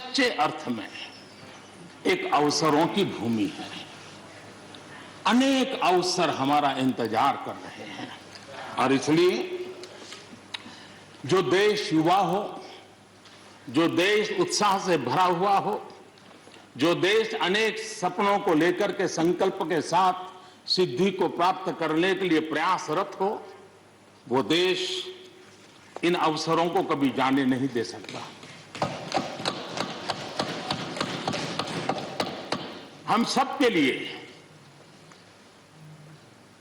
सच्चे अर्थ में एक अवसरों की भूमि है। अनेक अवसर हमारा इंतजार कर रहे हैं और इसलिए जो देश युवा हो, जो देश उत्साह से भरा हुआ हो, जो देश अनेक सपनों को लेकर के संकल्प के साथ सिद्धि को प्राप्त करने के लिए प्रयासरत हो, वो देश इन अवसरों को कभी जाने नहीं दे सकता। हम सबके लिए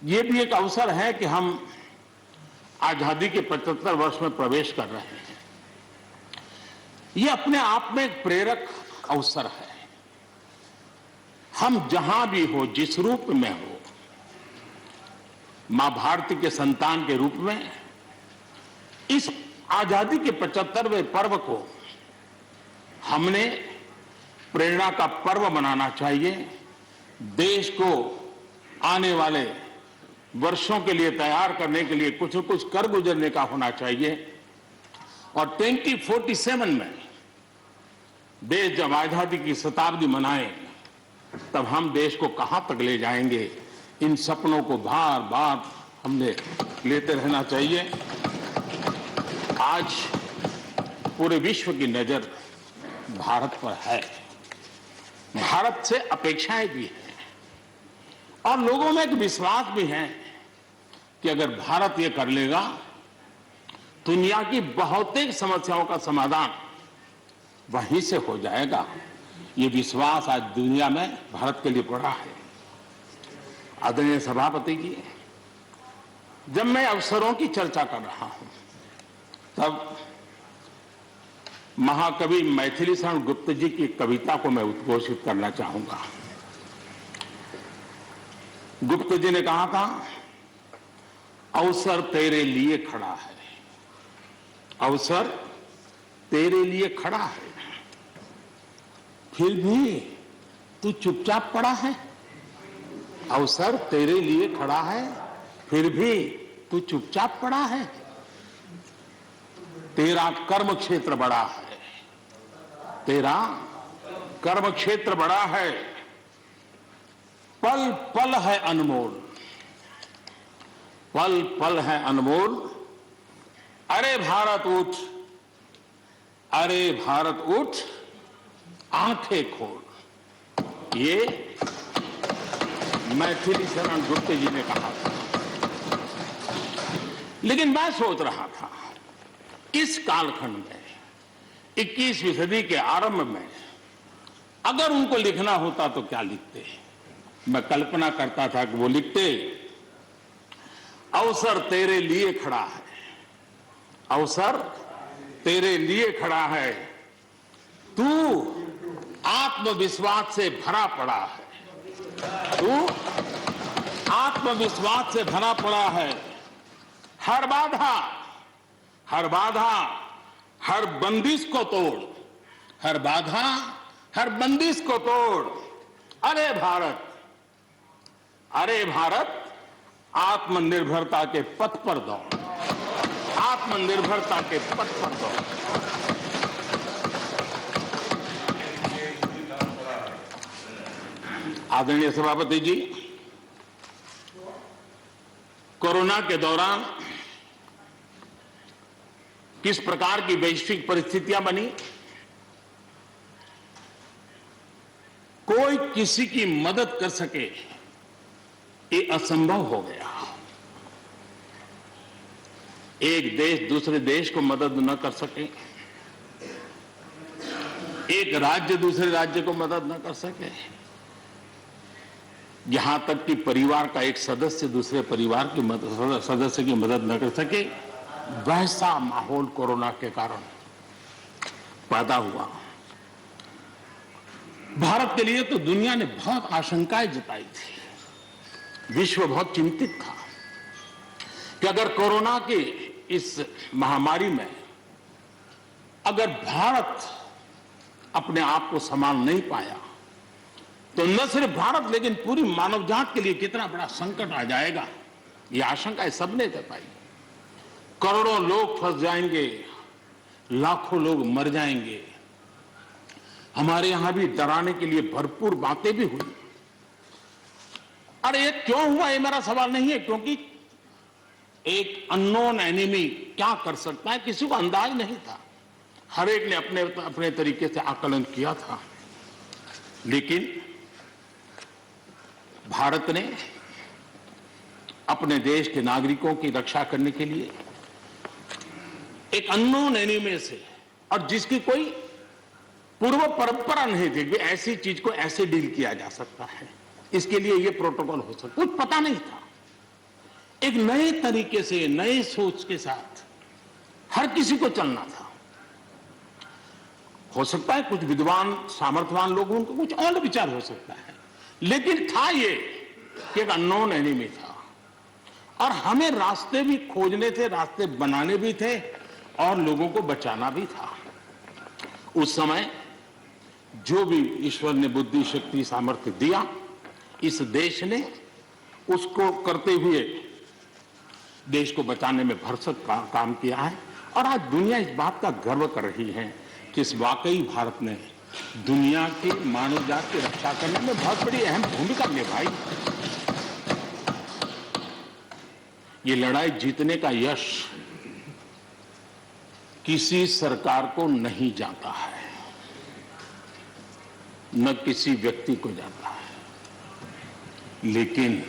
ये भी एक अवसर है कि हम आजादी के 75 वर्ष में प्रवेश कर रहे हैं। ये अपने आप में एक प्रेरक अवसर है। हम जहां भी हो, जिस रूप में हो, मां भारती के संतान के रूप में इस आजादी के 75वें पर्व को हमने प्रेरणा का पर्व मनाना चाहिए। देश को आने वाले वर्षों के लिए तैयार करने के लिए कुछ न कुछ कर गुजरने का होना चाहिए और 2047 में देश जब आजादी की शताब्दी मनाए तब हम देश को कहां तक ले जाएंगे, इन सपनों को बार बार हमने लेते रहना चाहिए। आज पूरे विश्व की नजर भारत पर है, भारत से अपेक्षाएं भी हैं और लोगों में एक विश्वास भी है कि अगर भारत ये कर लेगा दुनिया की बहुतेक समस्याओं का समाधान वहीं से हो जाएगा। ये विश्वास आज दुनिया में भारत के लिए पड़ा है। आदरणीय सभापति जी, जब मैं अवसरों की चर्चा कर रहा हूं तब महाकवि मैथिली शरण गुप्त जी की कविता को मैं उद्घोषित करना चाहूंगा। गुप्त जी ने कहा था, अवसर तेरे लिए खड़ा है, अवसर तेरे लिए खड़ा है, फिर भी तू चुपचाप पड़ा है। अवसर तेरे लिए खड़ा है, फिर भी तू चुपचाप पड़ा है। तेरा कर्म क्षेत्र बड़ा है, तेरा कर्म क्षेत्र बड़ा है, पल पल है अनमोल, पल पल है अनमोल। अरे भारत उठ, अरे भारत उठ, आंखें खोल। ये मैथिली शरण गुप्त जी ने कहा था। लेकिन मैं सोच रहा था, इस कालखंड में 21वीं सदी के आरंभ में अगर उनको लिखना होता तो क्या लिखते। मैं कल्पना करता था कि वो लिखते, अवसर तेरे लिए खड़ा है, अवसर तेरे लिए खड़ा है, तू आत्मविश्वास से भरा पड़ा है, तू आत्मविश्वास से भरा पड़ा है। हर बाधा, हर बाधा, हर बंदिश को तोड़, हर बाधा, हर बंदिश को तोड़। अरे भारत, अरे भारत, आत्मनिर्भरता के पथ पर दौड़, आत्मनिर्भरता के पथ पर दौड़। आदरणीय सभापति जी, कोरोना के दौरान किस प्रकार की वैश्विक परिस्थितियां बनी, कोई किसी की मदद कर सके ये असंभव हो गया। एक देश दूसरे देश को मदद न कर सके, एक राज्य दूसरे राज्य को मदद न कर सके, यहां तक कि परिवार का एक सदस्य दूसरे परिवार की सदस्य की मदद न कर सके, वैसा माहौल कोरोना के कारण पैदा हुआ। भारत के लिए तो दुनिया ने बहुत आशंकाएं जताई थी, विश्व बहुत चिंतित था कि अगर कोरोना की इस महामारी में अगर भारत अपने आप को संभाल नहीं पाया तो न सिर्फ भारत लेकिन पूरी मानव जात के लिए कितना बड़ा संकट आ जाएगा, ये आशंकाएं सबने जताई। करोड़ों लोग फंस जाएंगे, लाखों लोग मर जाएंगे। हमारे यहां भी डराने के लिए भरपूर बातें भी हुई। और ये क्यों हुआ, ये मेरा सवाल नहीं है, क्योंकि एक अननोन एनिमी क्या कर सकता है किसी को अंदाज नहीं था। हर एक ने अपने अपने तरीके से आकलन किया था। लेकिन भारत ने अपने देश के नागरिकों की रक्षा करने के लिए एक अननोन एनिमी से, और जिसकी कोई पूर्व परंपरा नहीं थी कि ऐसी चीज को ऐसे डील किया जा सकता है, इसके लिए यह प्रोटोकॉल हो सकता, कुछ पता नहीं था। एक नए तरीके से, नए सोच के साथ हर किसी को चलना था। हो सकता है कुछ विद्वान सामर्थ्यवान लोगों को कुछ और विचार हो सकता है, लेकिन था ये कि एक अननोन एनिमी था और हमें रास्ते भी खोजने थे, रास्ते बनाने भी थे और लोगों को बचाना भी था। उस समय जो भी ईश्वर ने बुद्धि, शक्ति, सामर्थ्य दिया, इस देश ने उसको करते हुए देश को बचाने में भरसक काम किया है। और आज दुनिया इस बात का गर्व कर रही है कि इस वाकई भारत ने दुनिया की मानव जाति की रक्षा करने में बहुत बड़ी अहम भूमिका निभाई। ये लड़ाई जीतने का यश किसी सरकार को नहीं जाता है, न किसी व्यक्ति को जाता है, लेकिन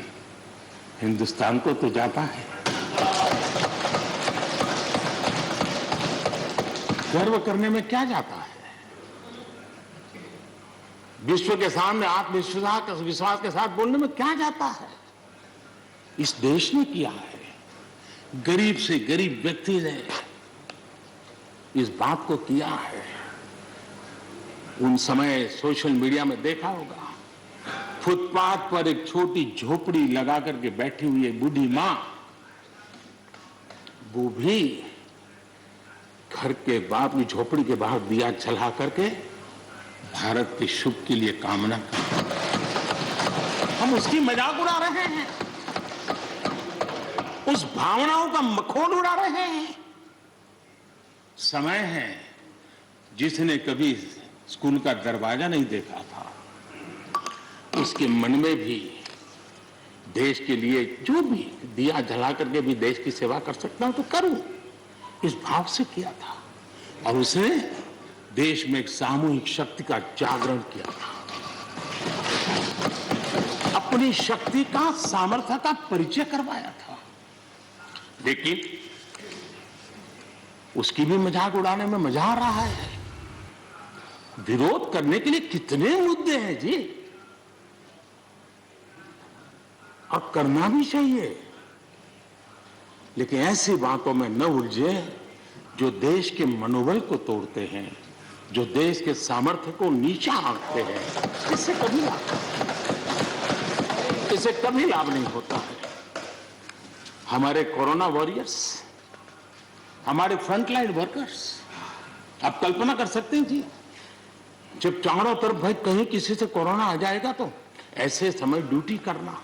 हिंदुस्तान को तो जाता है। गर्व करने में क्या जाता है? विश्व के सामने आत्मविश्वास के साथ बोलने में क्या जाता है? इस देश ने किया है। गरीब से गरीब व्यक्ति ने इस बात को किया है। उन समय सोशल मीडिया में देखा होगा, फुटपाथ पर एक छोटी झोपड़ी लगा करके बैठी हुई एक बूढ़ी मां, वो भी घर के बाप की झोपड़ी के बाहर दिया जला करके भारत के शुभ के लिए कामना करते। हम उसकी मजाक उड़ा रहे हैं, उस भावनाओं का मखौल उड़ा रहे हैं। समय है, जिसने कभी स्कूल का दरवाजा नहीं देखा था, उसके मन में भी देश के लिए जो भी दिया जला करके भी देश की सेवा कर सकता हूं तो करूं, इस भाव से किया था। और उसने देश में एक सामूहिक शक्ति का जागरण किया था, अपनी शक्ति का, सामर्थ्य का परिचय करवाया था। लेकिन उसकी भी मजाक उड़ाने में मजा आ रहा है। विरोध करने के लिए कितने मुद्दे हैं जी, और करना भी चाहिए, लेकिन ऐसी बातों में न उलझे जो देश के मनोबल को तोड़ते हैं, जो देश के सामर्थ्य को नीचा आंकते हैं। इससे कभी लाभ नहीं होता है। हमारे कोरोना वॉरियर्स, हमारे फ्रंटलाइन वर्कर्स, आप कल्पना कर सकते हैं जी, जब चारों तरफ भाई कहीं किसी से कोरोना आ जाएगा तो ऐसे समय ड्यूटी करना,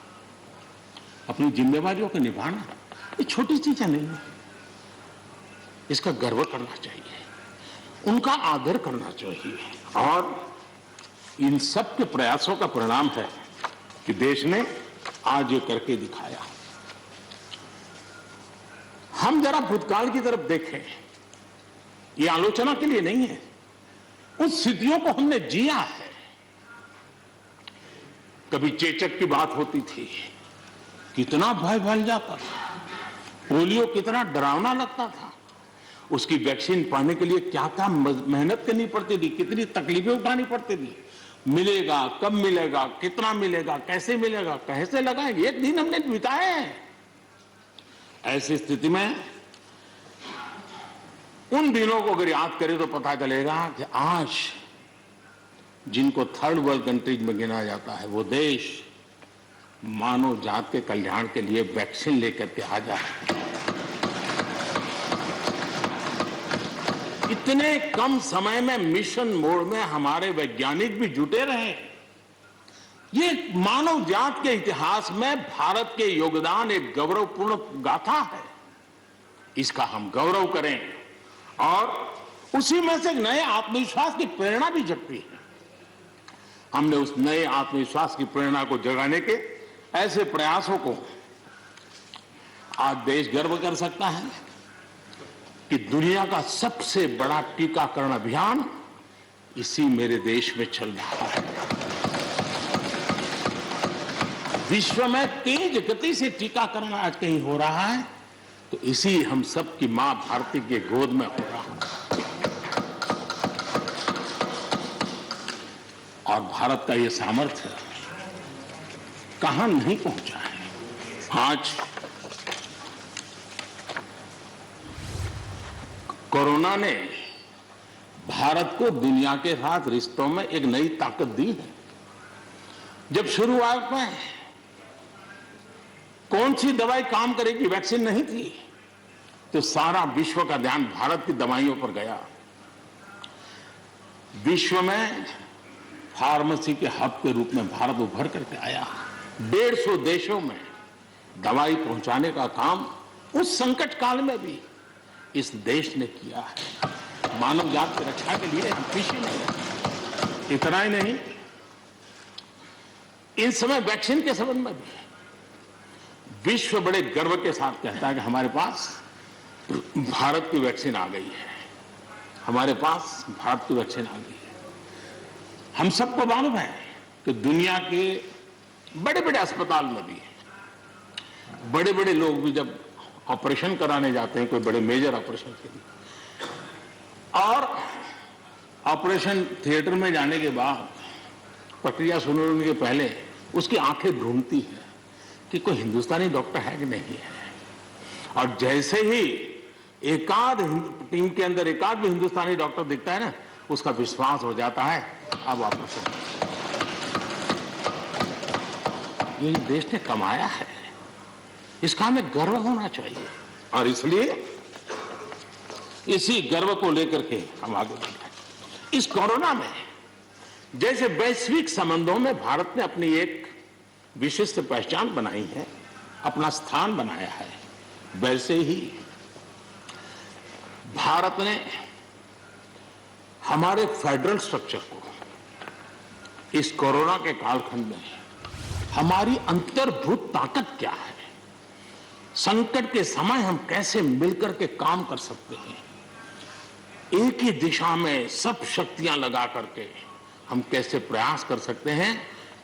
अपनी जिम्मेवारियों को निभाना, ये छोटी चीजें नहीं है। इसका गर्व करना चाहिए, उनका आदर करना चाहिए। और इन सब के प्रयासों का परिणाम है कि देश ने आज ये करके दिखाया। हम जरा भूतकाल की तरफ देखें, ये आलोचना के लिए नहीं है, उन स्थितियों को हमने जिया है। कभी चेचक की बात होती थी, कितना भय फैल जाता था, पोलियो कितना डरावना लगता था, उसकी वैक्सीन पाने के लिए क्या क्या मेहनत करनी पड़ती थी, कितनी तकलीफें उठानी पड़ती थी। मिलेगा, कब मिलेगा, कितना मिलेगा, कैसे मिलेगा, कैसे लगाएंगे, एक दिन हमने बिताए हैं। ऐसी स्थिति में उन दिनों को अगर याद करें तो पता चलेगा कि आज जिनको थर्ड वर्ल्ड कंट्रीज में गिना जाता है, वो देश मानव जात के कल्याण के लिए वैक्सीन लेकर के आ जाए। इतने कम समय में मिशन मोड में हमारे वैज्ञानिक भी जुटे रहे। ये मानव जात के इतिहास में भारत के योगदान एक गौरवपूर्ण गाथा है। इसका हम गौरव करें और उसी में से नए आत्मविश्वास की प्रेरणा भी जगती है। हमने उस नए आत्मविश्वास की प्रेरणा को जगाने के ऐसे प्रयासों को आज देश गर्व कर सकता है कि दुनिया का सबसे बड़ा टीकाकरण अभियान इसी मेरे देश में चल रहा है। विश्व में तेज गति से टीकाकरण आज कहीं हो रहा है तो इसी हम सब की मां भारती के गोद में हो रहा है। और भारत का ये सामर्थ्य कहां नहीं पहुंचा है। आज कोरोना ने भारत को दुनिया के साथ रिश्तों में एक नई ताकत दी है। जब शुरुआत में कौन सी दवाई काम करेगी, वैक्सीन नहीं थी, तो सारा विश्व का ध्यान भारत की दवाइयों पर गया। विश्व में फार्मेसी के हब के रूप में भारत उभर करके आया। 150 देशों में दवाई पहुंचाने का काम उस संकट काल में भी इस देश ने किया है। मानव जात की रक्षा के लिए हम पीछे नहीं। इतना ही नहीं, इन समय वैक्सीन के संबंध में भी विश्व बड़े गर्व के साथ कहता है कि हमारे पास भारत की वैक्सीन आ गई है, हमारे पास भारत की वैक्सीन आ गई है। हम सबको मालूम है कि दुनिया के बड़े बड़े अस्पताल में भी बड़े बड़े लोग भी जब ऑपरेशन कराने जाते हैं, कोई बड़े मेजर ऑपरेशन के लिए, और ऑपरेशन थिएटर में जाने के बाद प्रक्रिया शुरू के पहले उसकी आंखें ढूंढती है कि कोई हिंदुस्तानी डॉक्टर है कि नहीं है। और जैसे ही एकाध टीम के अंदर एकाध भी हिंदुस्तानी डॉक्टर दिखता है ना, उसका विश्वास हो जाता है अब ऑपरेशन। ये देश ने कमाया है, इसका हमें गर्व होना चाहिए। और इसलिए इसी गर्व को लेकर के हम आगे बढ़ रहे हैं। इस कोरोना में जैसे वैश्विक संबंधों में भारत ने अपनी एक विशिष्ट पहचान बनाई है, अपना स्थान बनाया है, वैसे ही भारत ने हमारे फेडरल स्ट्रक्चर को इस कोरोना के कालखंड में हमारी अंतर्भूत ताकत क्या है, संकट के समय हम कैसे मिलकर के काम कर सकते हैं, एक ही दिशा में सब शक्तियां लगा करके हम कैसे प्रयास कर सकते हैं,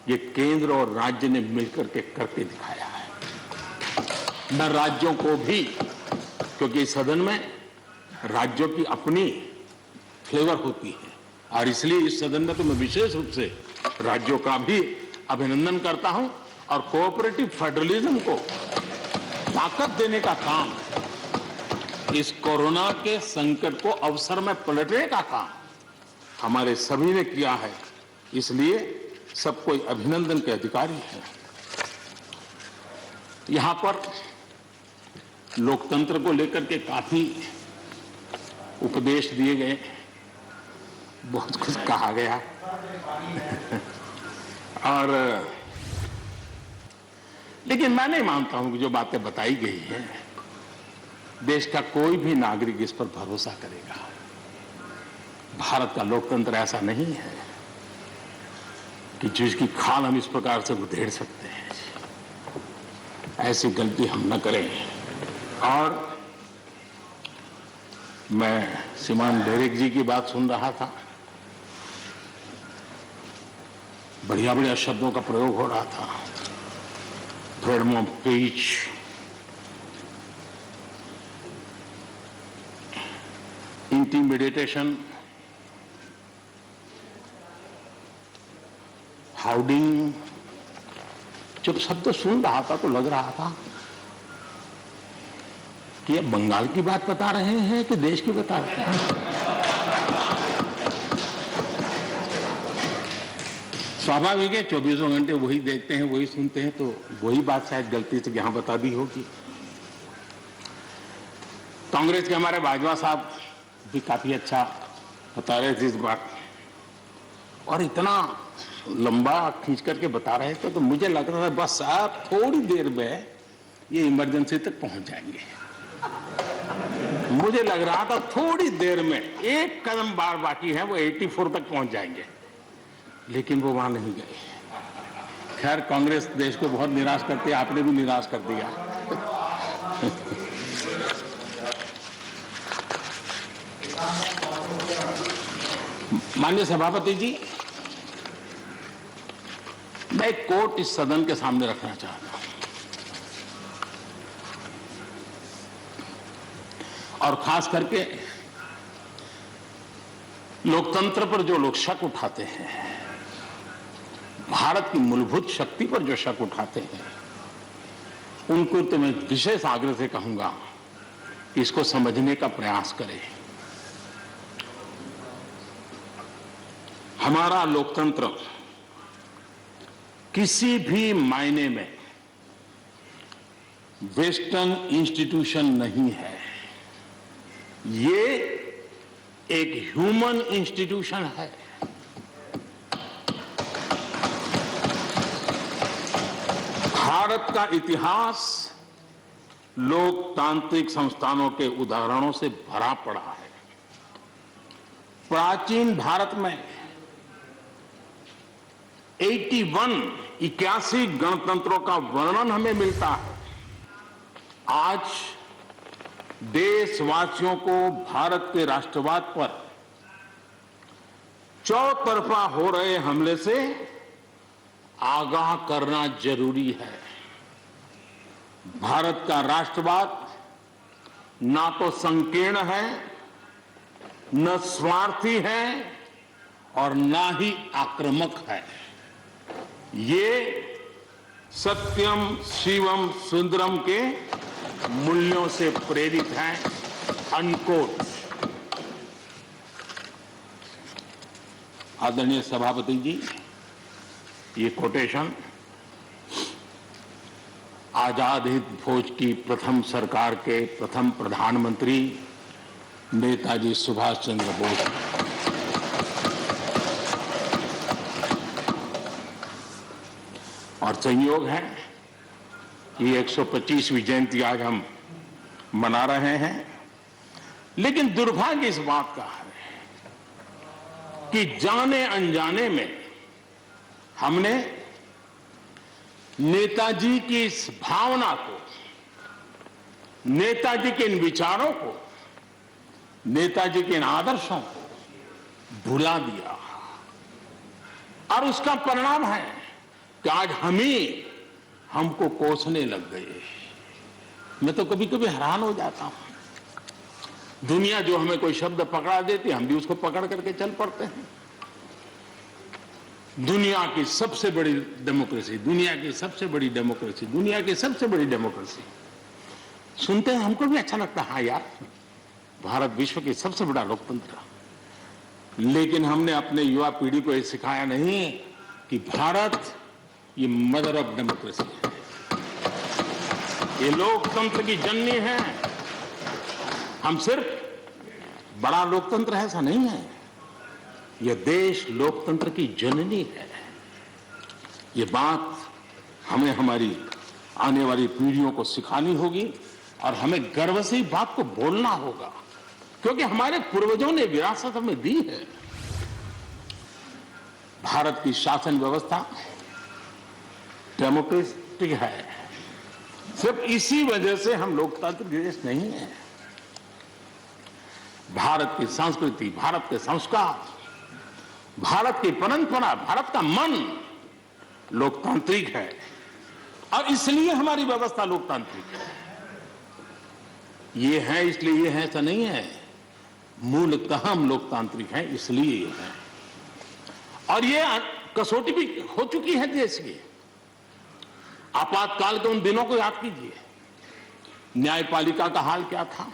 ये केंद्र और राज्य ने मिलकर के करके दिखाया है। न राज्यों को भी, क्योंकि इस सदन में राज्यों की अपनी फ्लेवर होती है, और इसलिए इस सदन में तो मैं विशेष रूप से राज्यों का भी अभिनंदन करता हूं, और कोऑपरेटिव फेडरलिज्म को ताकत देने का काम, इस कोरोना के संकट को अवसर में पलटने का काम हमारे सभी ने किया है। इसलिए सब कोई अभिनंदन के अधिकारी है। यहां पर लोकतंत्र को लेकर के काफी उपदेश दिए गए, बहुत कुछ कहा गया और लेकिन मैं नहीं मानता हूं कि जो बातें बताई गई हैं देश का कोई भी नागरिक इस पर भरोसा करेगा। भारत का लोकतंत्र ऐसा नहीं है कि जिसकी खाल हम इस प्रकार से उधेड़ सकते हैं। ऐसी गलती हम न करें। और मैं श्रीमान डेरेक जी की बात सुन रहा था, बढ़िया बढ़िया शब्दों का प्रयोग हो रहा था, फ्रीडम ऑफ स्पीच, इंटिमिडेशन, हाउडिंग। जब शब्द सुन रहा था तो लग रहा था कि ये बंगाल की बात बता रहे हैं कि देश की बता रहे हैं। स्वाभाविक है, 24 घंटे वही देखते हैं, वही सुनते हैं, तो वही बात शायद गलती से यहां बता दी होगी। कांग्रेस के हमारे बाजवा साहब भी काफी अच्छा बता रहे थे इस बात, और इतना लंबा खींच करके बता रहे थे तो मुझे लग रहा था बस साहब थोड़ी देर में ये इमरजेंसी तक पहुंच जाएंगे। मुझे लग रहा था थोड़ी देर में, एक कदम बार बाकी है, वो 84 तक पहुंच जाएंगे। लेकिन वो वहां नहीं गए। खैर, कांग्रेस देश को बहुत निराश करती है, आपने भी निराश कर दिया। माननीय सभापति जी, मैं एक कोट इस सदन के सामने रखना चाहता हूं, और खास करके लोकतंत्र पर जो लोग शक उठाते हैं, भारत की मूलभूत शक्ति पर जो शक उठाते हैं, उनको तो मैं विशेष आग्रह से कहूंगा कि इसको समझने का प्रयास करें। हमारा लोकतंत्र किसी भी मायने में वेस्टर्न इंस्टीट्यूशन नहीं है, ये एक ह्यूमन इंस्टीट्यूशन है। भारत का इतिहास लोकतांत्रिक संस्थानों के उदाहरणों से भरा पड़ा है। प्राचीन भारत में 81 गणतंत्रों का वर्णन हमें मिलता है। आज देशवासियों को भारत के राष्ट्रवाद पर चौतरफा हो रहे हमले से आगाह करना जरूरी है। भारत का राष्ट्रवाद ना तो संकीर्ण है, न स्वार्थी है और ना ही आक्रामक है। ये सत्यम शिवम सुंदरम के मूल्यों से प्रेरित है। अनकोट। आदरणीय सभापति जी, ये कोटेशन आजाद हिंद फौज की प्रथम सरकार के प्रथम प्रधानमंत्री नेताजी सुभाष चंद्र बोस, और संयोग है ये 125वीं जयंती आज हम मना रहे हैं। लेकिन दुर्भाग्य इस बात का है कि जाने अनजाने में हमने नेताजी की इस भावना को, नेताजी के इन विचारों को, नेताजी के इन आदर्शों को भुला दिया, और उसका परिणाम है कि आज हमको कोसने लग गए। मैं तो कभी कभी हैरान हो जाता हूं। दुनिया जो हमें कोई शब्द पकड़ा देती है, हम भी उसको पकड़ करके चल पड़ते हैं। दुनिया की सबसे बड़ी डेमोक्रेसी, दुनिया की सबसे बड़ी डेमोक्रेसी, दुनिया की सबसे बड़ी डेमोक्रेसी सुनते हैं, हमको भी अच्छा लगता है। हाँ यार, भारत विश्व की सबसे बड़ा लोकतंत्र। लेकिन हमने अपने युवा पीढ़ी को यह सिखाया नहीं कि भारत ये मदर ऑफ डेमोक्रेसी है, ये लोकतंत्र की जननी है। हम सिर्फ बड़ा लोकतंत्र है ऐसा नहीं है, यह देश लोकतंत्र की जननी है। ये बात हमें हमारी आने वाली पीढ़ियों को सिखानी होगी, और हमें गर्व से इस बात को बोलना होगा, क्योंकि हमारे पूर्वजों ने विरासत हमें दी है। भारत की शासन व्यवस्था डेमोक्रेटिक है। सिर्फ इसी वजह से हम लोकतांत्रिक देश नहीं है। भारत की संस्कृति, भारत के संस्कार, भारत की परंपरा, भारत का मन लोकतांत्रिक है, और इसलिए हमारी व्यवस्था लोकतांत्रिक है। ये है इसलिए ये है ऐसा नहीं है, मूलतः हम लोकतांत्रिक हैं इसलिए ये है। और ये कसौटी भी हो चुकी है देश की। आपातकाल के उन दिनों को याद कीजिए, न्यायपालिका का हाल क्या था,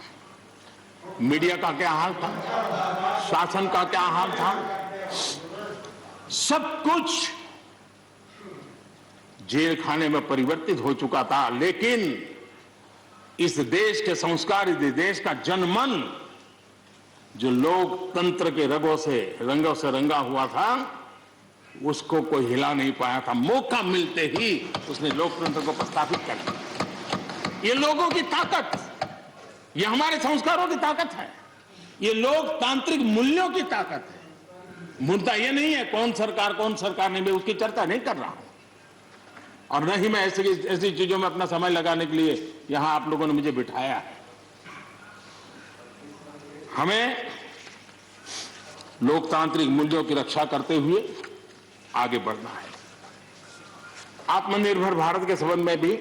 मीडिया का क्या हाल था, शासन का क्या हाल था। सब कुछ जेल खाने में परिवर्तित हो चुका था। लेकिन इस देश के संस्कार, इस देश का जनमन जो लोकतंत्र के रंगों से रंगा हुआ था, उसको कोई हिला नहीं पाया था। मौका मिलते ही उसने लोकतंत्र को प्रस्थापित कर दिया। ये लोगों की ताकत, ये हमारे संस्कारों की ताकत है, ये लोकतांत्रिक मूल्यों की ताकत है। मुद्दा ये नहीं है कौन सरकार नहीं, मैं उसकी चर्चा नहीं कर रहा हूं, और न ही मैं ऐसी चीजों में अपना समय लगाने के लिए यहां आप लोगों ने मुझे बिठाया है। हमें लोकतांत्रिक मूल्यों की रक्षा करते हुए आगे बढ़ना है। आत्मनिर्भर भारत के संबंध में भी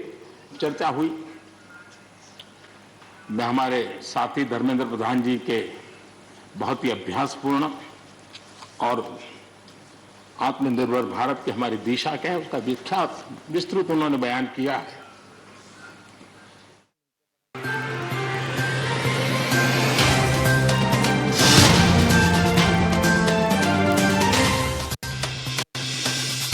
चर्चा हुई। मैं हमारे साथी धर्मेंद्र प्रधान जी के बहुत ही अभ्यासपूर्ण और आत्मनिर्भर भारत की हमारी दिशा क्या है उसका विख्यात विस्तृत उन्होंने बयान किया है।